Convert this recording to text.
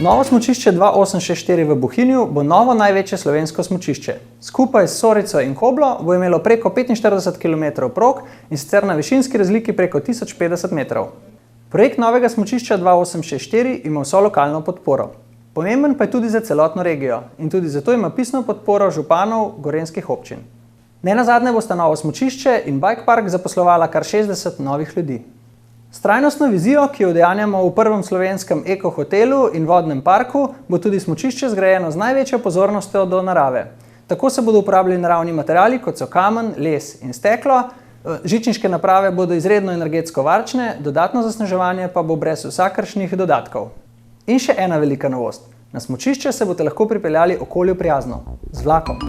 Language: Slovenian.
Novo smučišče 2864 v Bohinju bo novo največje slovensko smučišče. Skupaj s Sorico in Koblo bo imelo preko 45 km prog in sicer na višinski razliki preko 1050 metrov. Projekt novega smučišča 2864 ima vso lokalno podporo. Pomemben pa je tudi za celotno regijo in tudi zato ima pisno podporo županov gorenjskih občin. Nenazadnje bosta novo smučišče in bike park zaposlovala kar 60 novih ljudi. S trajnostno vizijo, ki jo udejanjamo v prvem slovenskem eko-hotelu in vodnem parku, bo tudi smučišče zgrajeno z največjo pozornostjo do narave. Tako se bodo uporabljali naravni materiali, kot so kamen, les in steklo, žičniške naprave bodo izredno energetsko varčne, dodatno zasneževanje pa bo brez vsakršnih dodatkov. In še ena velika novost. Na smučišče se boste lahko pripeljali okolju prijazno, z vlakom.